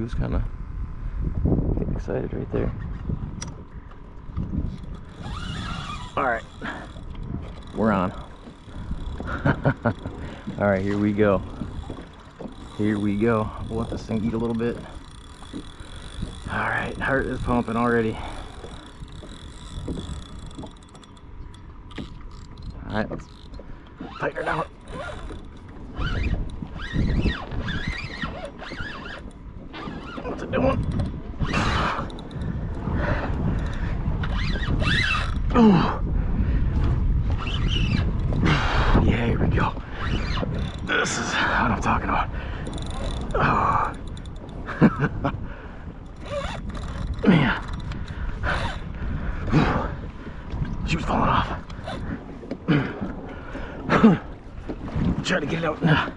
was kind of getting excited right there. All right, we're on. All right, here we go. Here we go. We'll let this thing eat a little bit. All right, heart is pumping already. All right, let's tighten her down. What's it doing? Oh. Yeah, here we go. This is what I'm talking about. Oh. Man. She was falling off. Try to get it out now.